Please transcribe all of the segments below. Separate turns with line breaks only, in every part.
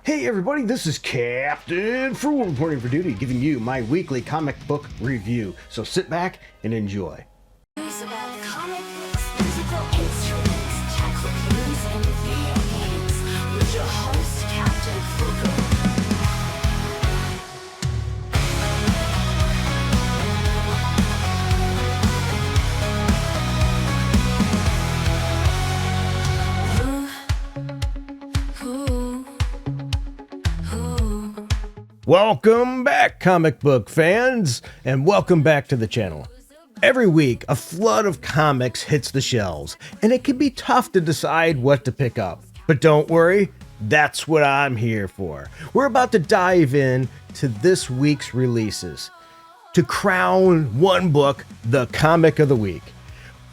Hey everybody, this is Captain Frugal reporting for duty, giving you my weekly comic book review. So sit back and enjoy.
News about comic books, musical instruments, tech reviews, and video games with your host, Captain Frugal.
Welcome back, comic book fans, and welcome back to the channel. Every week, a flood of comics hits the shelves, and it can be tough to decide what to pick up. But don't worry, that's what I'm here for. We're about to dive in to this week's releases to crown one book the comic of the week.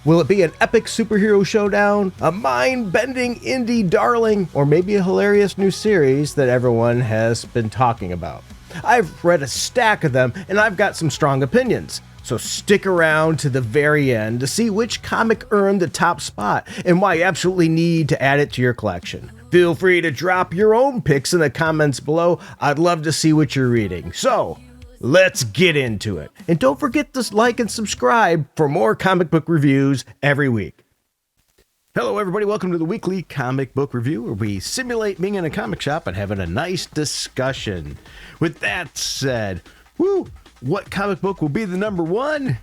Will it be an epic superhero showdown, a mind-bending indie darling, or maybe a hilarious new series that everyone has been talking about? I've read a stack of them, and I've got some strong opinions. So stick around to the very end to see which comic earned the top spot and why you absolutely need to add it to your collection. Feel free to drop your own picks in the comments below. I'd love to see what you're reading. So, let's get into it. And don't forget to like and subscribe for more comic book reviews every week. Hello everybody, welcome to the weekly comic book review where we simulate being in a comic shop and having a nice discussion. With that said, what comic book will be the number one?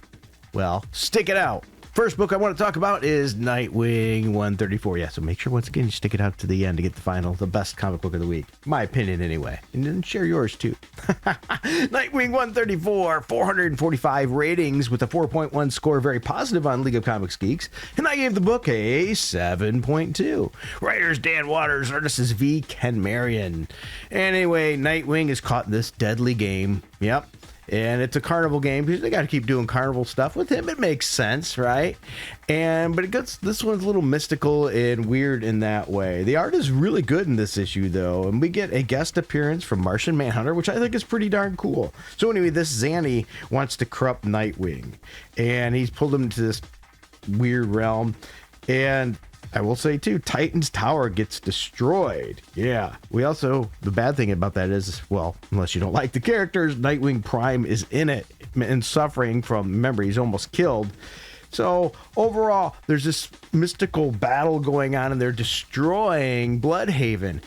Well, stick it out. First book I want to talk about is Nightwing 134. Yeah, so make sure once again you stick it out to the end to get the best comic book of the week. My opinion anyway. And then share yours too. Nightwing 134, 445 ratings with a 4.1 score, very positive on League of Comics Geeks. And I gave the book a 7.2. Writers Dan Waters, artist is V. Ken Marion. Anyway, Nightwing is caught in this deadly game. Yep. And it's a carnival game because they got to keep doing carnival stuff with him. It makes sense, right? But this one's a little mystical and weird in that way. The art is really good in this issue, though, and we get a guest appearance from Martian Manhunter, which I think is pretty darn cool. So anyway, this Zanny wants to corrupt Nightwing, and he's pulled him into this weird realm. And I will say, too, Titan's Tower gets destroyed. Yeah. The bad thing about that is, well, unless you don't like the characters, Nightwing Prime is in it and suffering from, remember, he's almost killed. So, overall, there's this mystical battle going on, and they're destroying Bloodhaven.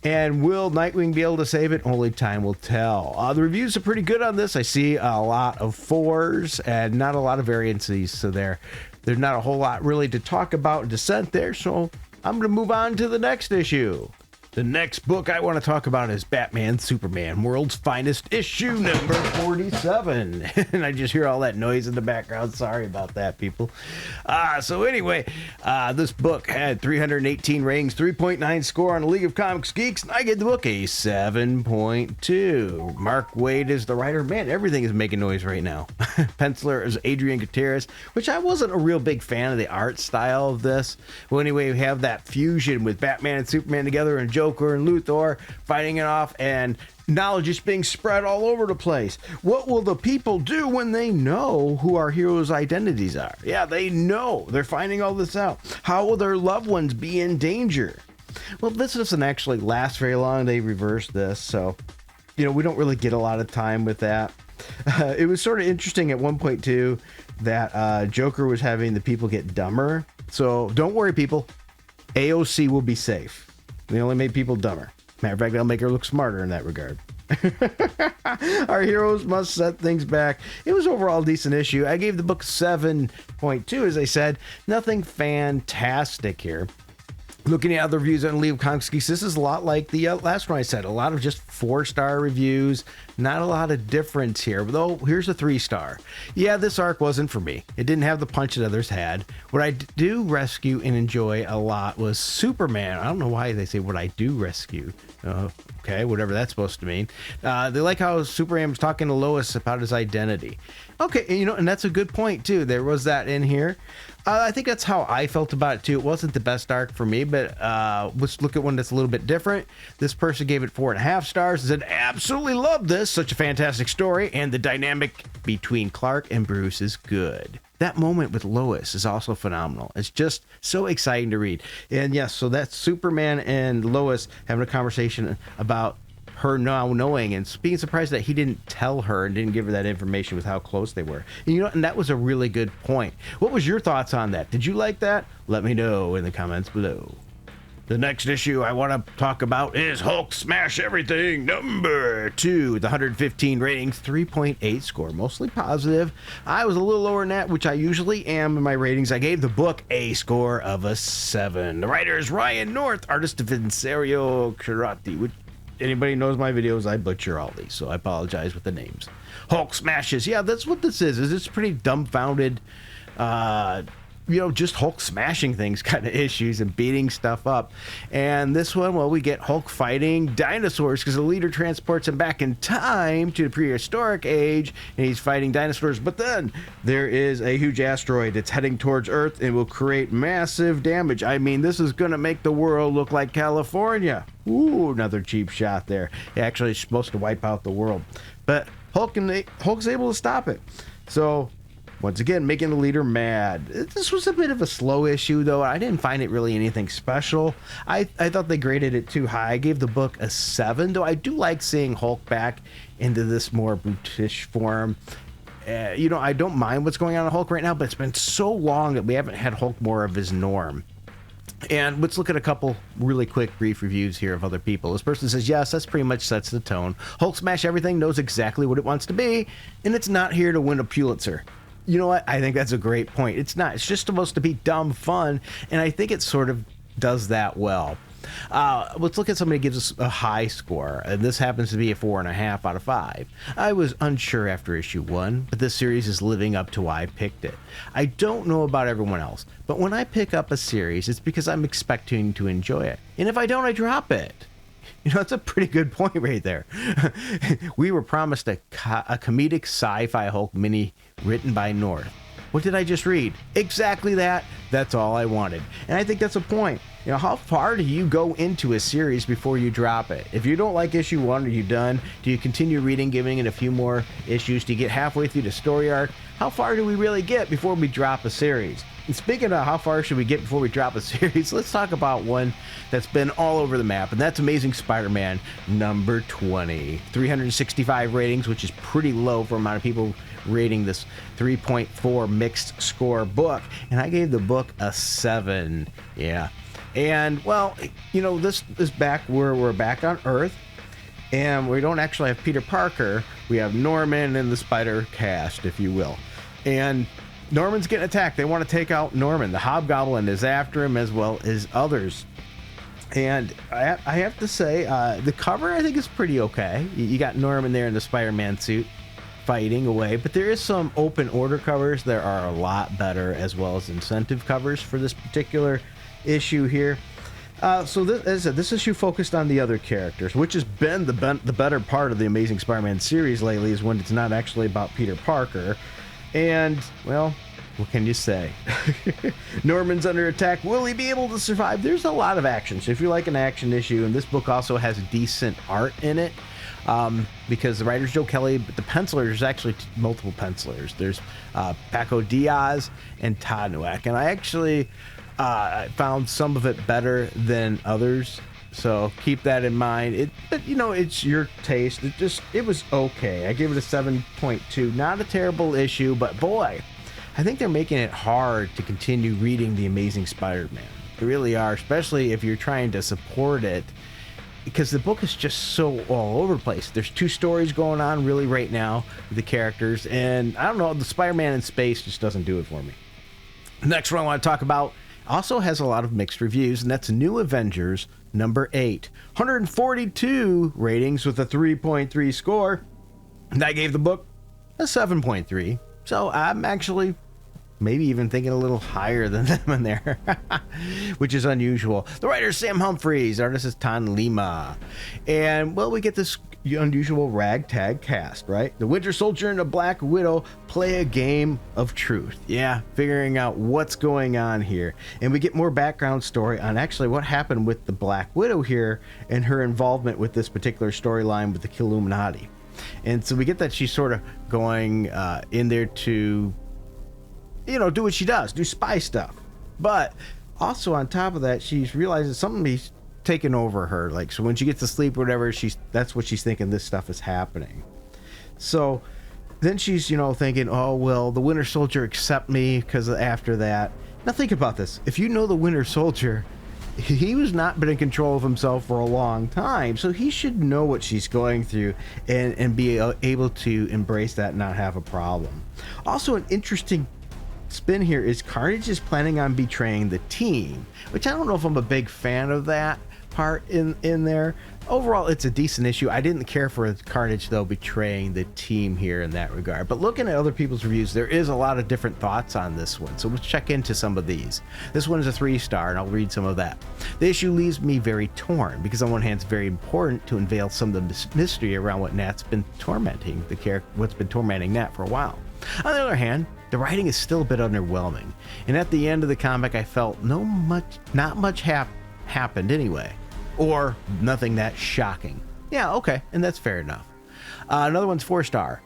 And will Nightwing be able to save it? Only time will tell. The reviews are pretty good on this. I see a lot of 4s and not a lot of variances, so there's not a whole lot really to talk about dissent there, so I'm going to move on to the next issue. The next book I want to talk about is Batman Superman, World's Finest, issue number 47. And I just hear all that noise in the background. Sorry about that, people. So anyway, this book had 318 ratings, 3.9 score on the League of Comics Geeks, and I gave the book a 7.2. Mark Waid is the writer. Man, everything is making noise right now. Penciler is Adrian Gutierrez, which I wasn't a real big fan of the art style of this. Well, anyway, we have that fusion with Batman and Superman together and Joker and Luthor fighting it off, and knowledge is being spread all over the place. What will the people do when they know who our heroes' identities are? Yeah, they know. They're finding all this out. How will their loved ones be in danger? Well, this doesn't actually last very long. They reversed this, so, we don't really get a lot of time with that. It was sort of interesting at one point, too, that Joker was having the people get dumber. So don't worry, people. AOC will be safe. They only made people dumber. Matter of fact, they'll make her look smarter in that regard. Our heroes must set things back. It was overall a decent issue. I gave the book 7.2, as I said. Nothing fantastic here. Looking at other reviews on League of Comics Geeks, this is a lot like the last one I said. A lot of just 4-star reviews. Not a lot of difference here, though here's a 3-star. Yeah, this arc wasn't for me. It didn't have the punch that others had. What I do rescue and enjoy a lot was Superman. I don't know why they say what I do rescue. Okay, whatever that's supposed to mean. They like how Superman was talking to Lois about his identity. Okay, and that's a good point, too. There was that in here. I think that's how I felt about it, too. It wasn't the best arc for me, but let's look at one that's a little bit different. This person gave it 4.5 stars and said, absolutely love this. Such a fantastic story, and the dynamic between Clark and Bruce is good. that moment with Lois is also phenomenal. It's just so exciting to read. And yes, so that's Superman and Lois having a conversation about her now knowing and being surprised that he didn't tell her and didn't give her that information with how close they were. And that was a really good point. What was your thoughts on that? Did you like that? Let me know in the comments below. The next issue I want to talk about is Hulk Smash Everything number 2. The 115 ratings, 3.8 score, mostly positive. I was a little lower than that, which I usually am in my ratings. I gave the book a score of a 7. The writer is Ryan North, artist of Vincerio Karate, which anybody knows my videos, I butcher all these, so I apologize with the names. Hulk Smashes, yeah, that's what this is. It's pretty dumbfounded, just Hulk smashing things kind of issues and beating stuff up. And this one, well, we get Hulk fighting dinosaurs because the leader transports him back in time to the prehistoric age, and he's fighting dinosaurs. But then there is a huge asteroid that's heading towards Earth and will create massive damage. I mean, this is going to make the world look like California. Ooh, another cheap shot there. Actually, it's supposed to wipe out the world. But Hulk's able to stop it. So, once again, making the leader mad. This was a bit of a slow issue, though. I didn't find it really anything special. I thought they graded it too high. I gave the book a 7, though I do like seeing Hulk back into this more brutish form. I don't mind what's going on in Hulk right now, but it's been so long that we haven't had Hulk more of his norm. And let's look at a couple really quick, brief reviews here of other people. This person says, yes, that's pretty much sets the tone. Hulk Smash Everything knows exactly what it wants to be, and it's not here to win a Pulitzer. You know what? I think that's a great point. It's not. It's just supposed to be dumb fun, and I think it sort of does that well. Let's look at somebody who gives us a high score, and this happens to be a 4.5 out of 5. I was unsure after issue 1, but this series is living up to why I picked it. I don't know about everyone else, but when I pick up a series, it's because I'm expecting to enjoy it. And if I don't, I drop it. That's a pretty good point right there. We were promised a comedic sci-fi Hulk mini written by North. What did I just read? Exactly that. That's all I wanted. And I think that's a point. How far do you go into a series before you drop it? If you don't like issue 1, are you done? Do you continue reading, giving it a few more issues? Do you get halfway through the story arc? How far do we really get before we drop a series? And speaking of how far should we get before we drop a series, let's talk about one that's been all over the map, and that's Amazing Spider-Man number 20. 365 ratings, which is pretty low for the amount of people rating this 3.4 mixed score book, and I gave the book a 7. Yeah. And, well, this is back where we're back on Earth, and we don't actually have Peter Parker. We have Norman and the Spider cast, if you will. And Norman's getting attacked. They want to take out Norman. The Hobgoblin is after him, as well as others. And I have to say, the cover, I think, is pretty okay. You got Norman there in the Spider-Man suit fighting away, but there is some open order covers. There are a lot better, as well as incentive covers for this particular issue here. So this, as I said, this issue focused on the other characters, which has been the better part of the Amazing Spider-Man series lately, is when it's not actually about Peter Parker. And, well, what can you say? Norman's under attack. Will he be able to survive? There's a lot of action. So if you like an action issue, and this book also has decent art in it, because the writer's Joe Kelly, but the penciler, there's actually multiple pencilers. There's Paco Diaz and Todd Nowak. And I actually found some of it better than others. So keep that in mind. It's your taste. It was okay. I gave it a 7.2. Not a terrible issue, but boy, I think they're making it hard to continue reading The Amazing Spider-Man. They really are, especially if you're trying to support it, because the book is just so all over the place. There's 2 stories going on really right now with the characters, and I don't know, the Spider-Man in space just doesn't do it for me. The next one I want to talk about also has a lot of mixed reviews, and that's New Avengers number 8. 142 ratings with a 3.3 score. And I gave the book a 7.3. So I'm actually maybe even thinking a little higher than them in there, which is unusual. The writer is Sam Humphries, artist is Tan Lima. And, well, we get this unusual ragtag cast, right? The Winter Soldier and the Black Widow play a game of truth. Yeah, figuring out what's going on here. And we get more background story on actually what happened with the Black Widow here and her involvement with this particular storyline with the Illuminati. And so we get that she's sort of going in there to do what she does, do spy stuff. But also on top of that, she's realizing something's taken over her. Like, so when she gets to sleep or whatever, that's what she's thinking, this stuff is happening. So then she's, thinking, oh, well, the Winter Soldier accept me because after that. Now think about this. If you know the Winter Soldier, he was not been in control of himself for a long time, so he should know what she's going through and be able to embrace that and not have a problem. Also, an interesting spin here is Carnage is planning on betraying the team, which I don't know if I'm a big fan of that part in there. Overall, it's a decent issue. I didn't care for Carnage, though, betraying the team here in that regard. But looking at other people's reviews, there is a lot of different thoughts on this one. So let's check into some of these. This one is a 3-star, and I'll read some of that. The issue leaves me very torn, because on one hand, it's very important to unveil some of the mystery around what Nat's been tormenting, what's been tormenting Nat for a while. On the other hand, the writing is still a bit underwhelming. And at the end of the comic, I felt not much happened anyway. Or nothing that shocking. Yeah, okay, and that's fair enough. Another one's 4-star.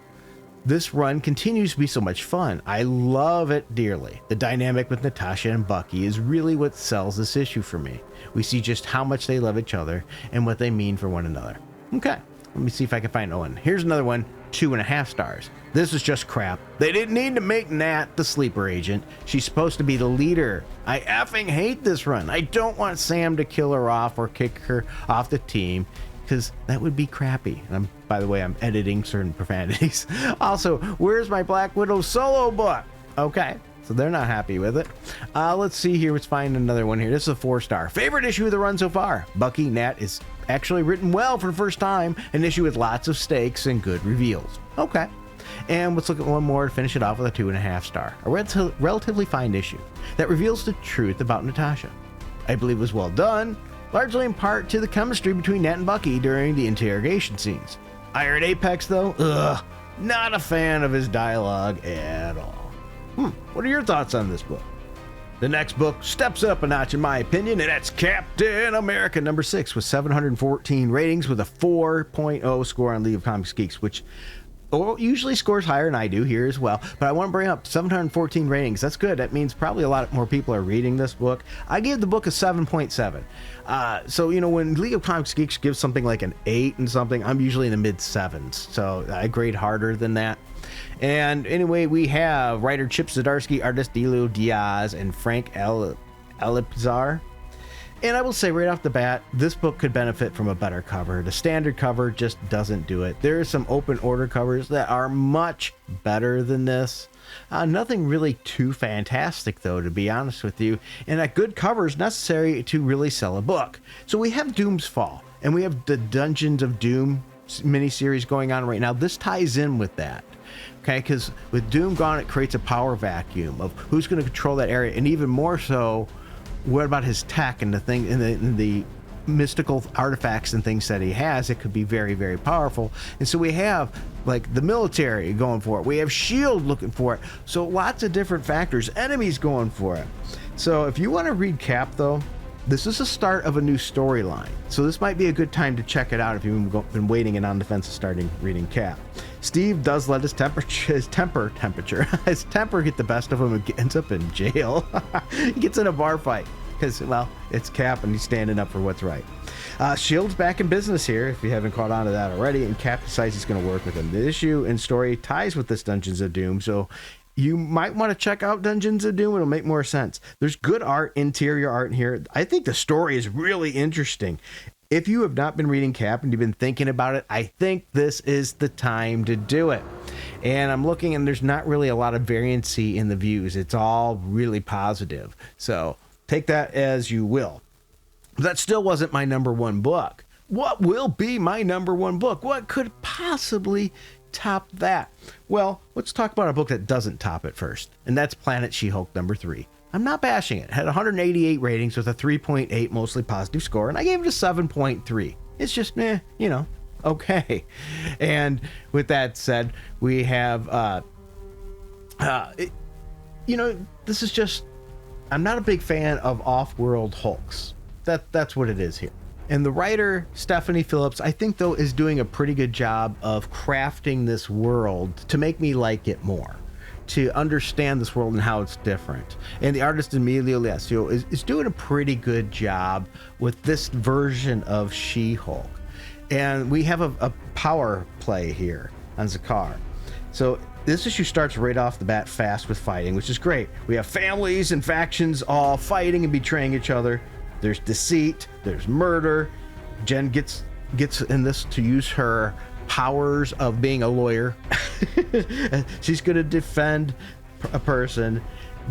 This run continues to be so much fun. I love it dearly. The dynamic with Natasha and Bucky is really what sells this issue for me. We see just how much they love each other and what they mean for one another. Okay, let me see if I can find one. Here's another one, 2.5 stars. This is just crap. They didn't need to make Nat the sleeper agent. She's supposed to be the leader. I effing hate this run. I don't want Sam to kill her off or kick her off the team, because that would be crappy. And by the way, I'm editing certain profanities. Also, where's my Black Widow solo book? Okay, so they're not happy with it. Let's see here. Let's find another one here. This is a 4-star. Favorite issue of the run so far. Bucky Nat is actually written well for the first time. An issue with lots of stakes and good reveals. Okay. And let's look at one more to finish it off with a 2.5 star. A relatively fine issue that reveals the truth about Natasha. I believe it was well done, largely in part to the chemistry between Nat and Bucky during the interrogation scenes. Iron Apex, though, not a fan of his dialogue at all. What are your thoughts on this book? The next book steps up a notch in my opinion, and that's Captain America #6 with 714 ratings with a 4.0 score on League of Comics Geeks, which usually scores higher than I do here as well, but I want to bring up 714 ratings. That's good. That means probably a lot more people are reading this book. I gave the book a 7.7. So, when League of Comics Geeks gives something like an 8 and something, I'm usually in the mid-7s. So I grade harder than that. And anyway, we have writer Chip Zdarsky, artist Delio Diaz, and Frank Elipzar. And I will say right off the bat, this book could benefit from a better cover. The standard cover just doesn't do it. There are some open order covers that are much better than this. Nothing really too fantastic, though, to be honest with you. And a good cover is necessary to really sell a book. So we have Doom's Fall, and we have the Dungeons of Doom miniseries going on right now. This ties in with that. Okay, because with Doom gone, it creates a power vacuum of who's going to control that area, and even more so, what about his tech and the mystical artifacts and things that he has? It could be very, very powerful. And so we have like the military going for it. We have S.H.I.E.L.D. looking for it. So lots of different factors. Enemies going for it. So if you want to read Cap, though, this is the start of a new storyline. So this might be a good time to check it out if you've been waiting and on the fence of starting reading Cap. Steve does let his temper his temper get the best of him and ends up in jail. He gets in a bar fight because, well, it's Cap and he's standing up for what's right. S.H.I.E.L.D's back in business here, if you haven't caught on to that already, and Cap decides he's going to work with him. The issue and story ties with this Dungeons of Doom, so you might want to check out Dungeons of Doom. It'll make more sense. There's good art, interior art in here. I think the story is really interesting. If you have not been reading Cap and you've been thinking about it, I think this is the time to do it. And I'm looking, and there's not really a lot of variancy in the views. It's all really positive. So take that as you will. That still wasn't my number one book. What will be my number one book? What could possibly top that? Well, let's talk about a book that doesn't top it first, and that's Planet She-Hulk #3. I'm not bashing it. It had 188 ratings with a 3.8 mostly positive score, and I gave it a 7.3. It's just, okay. And with that said, we have, this is just, I'm not a big fan of off-world Hulks. That's what it is here. And the writer, Stephanie Phillips, I think, though, is doing a pretty good job of crafting this world to make me like it more. to understand this world and how it's different. And the artist Emilio Lacio is doing a pretty good job with this version of She-Hulk. And we have a power play here on Zakar. So this issue starts right off the bat fast with fighting, which is great. We have families and factions all fighting and betraying each other. There's deceit, there's murder. Jen gets in this to use her powers of being a lawyer. She's going to defend a person,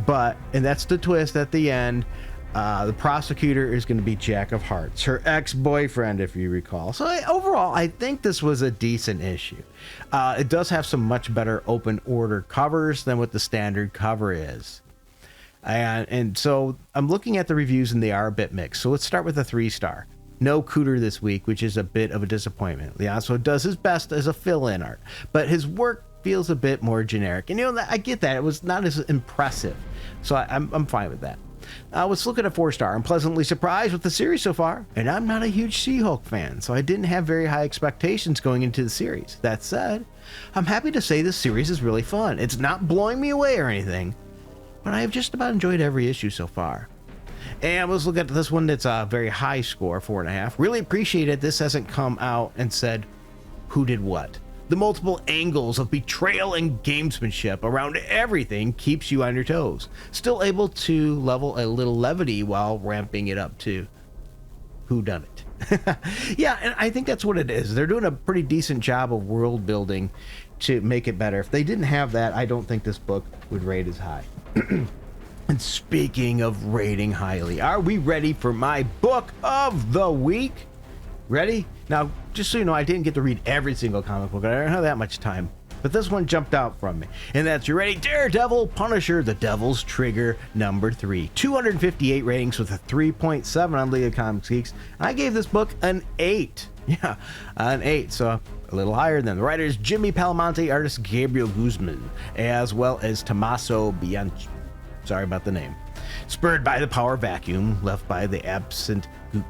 and that's the twist at the end. The prosecutor is going to be Jack of Hearts, her ex-boyfriend, if you recall. So overall, I think this was a decent issue. It does have some much better open order covers than what the standard cover is. And so I'm looking at the reviews and they are a bit mixed. So let's start with a 3-star. No Cooter this week, which is a bit of a disappointment. Liasso does his best as a fill-in art, but his work feels a bit more generic. And I get that. It was not as impressive. So I'm fine with that. Let's look at a 4-star. I'm pleasantly surprised with the series so far, and I'm not a huge She-Hulk fan, so I didn't have very high expectations going into the series. That said, I'm happy to say this series is really fun. It's not blowing me away or anything, but I have just about enjoyed every issue so far. And let's look at this one that's a very high score, 4.5. Really appreciate it. This hasn't come out and said who did what. The multiple angles of betrayal and gamesmanship around everything keeps you on your toes. Still able to level a little levity while ramping it up to who done it. Yeah, and I think that's what it is. They're doing a pretty decent job of world building to make it better. If they didn't have that, I don't think this book would rate as high. And speaking of rating highly, are we ready for my book of the week? Ready? Now, just so you know, I didn't get to read every single comic book. I don't have that much time. But this one jumped out from me. And that's, you ready? Daredevil Punisher, The Devil's Trigger, number 3. 258 ratings with a 3.7 on League of Comics Geeks. I gave this book an 8. Yeah, an 8. So a little higher than the writers Jimmy Palamonte, artist Gabriel Guzman, as well as Tommaso Bianchi. Sorry about the name. Spurred by the power vacuum left by the absent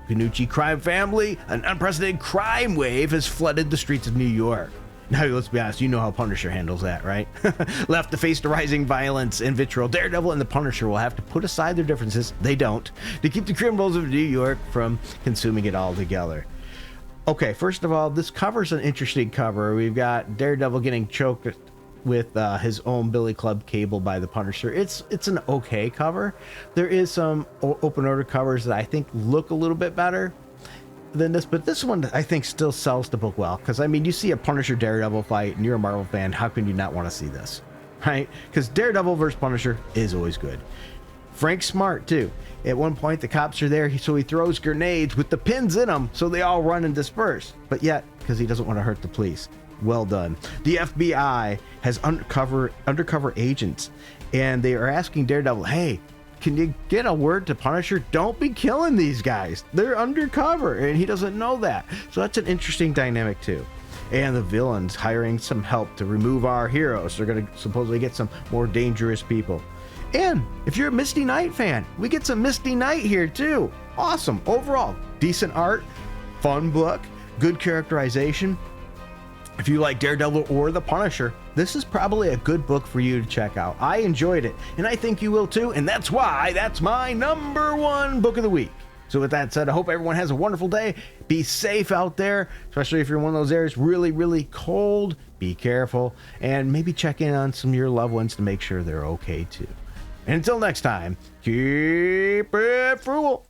Ganucci crime family, an unprecedented crime wave has flooded the streets of New York. Now, let's be honest, you know how Punisher handles that, right? Left to face the rising violence and vitriol, Daredevil and the Punisher will have to put aside their differences, they don't, to keep the criminals of New York from consuming it all together. Okay, first of all, this cover's an interesting cover. We've got Daredevil getting choked with his own Billy Club cable by the Punisher. It's an okay cover. There is some open order covers that I think look a little bit better than this, but this one I think still sells the book well, because I mean, you see a Punisher Daredevil fight and you're a Marvel fan, how can you not want to see this, right? Because Daredevil versus Punisher is always good. Frank's smart too. At one point the cops are there, so he throws grenades with the pins in them so they all run and disperse, but yet because he doesn't want to hurt the police. Well done. The FBI has undercover agents, and they are asking Daredevil, hey, can you get a word to Punisher? Don't be killing these guys. They're undercover, and he doesn't know that. So that's an interesting dynamic too. And the villains hiring some help to remove our heroes. They're going to supposedly get some more dangerous people. And if you're a Misty Knight fan, we get some Misty Knight here too. Awesome. Overall, decent art, fun book, good characterization. If you like Daredevil or the Punisher, this is probably a good book for you to check out. I enjoyed it, and I think you will too, and that's why that's my number 1 book of the week. So with that said, I hope everyone has a wonderful day. Be safe out there, especially if you're in one of those areas really, really cold. Be careful, and maybe check in on some of your loved ones to make sure they're okay too. And until next time, keep it frugal.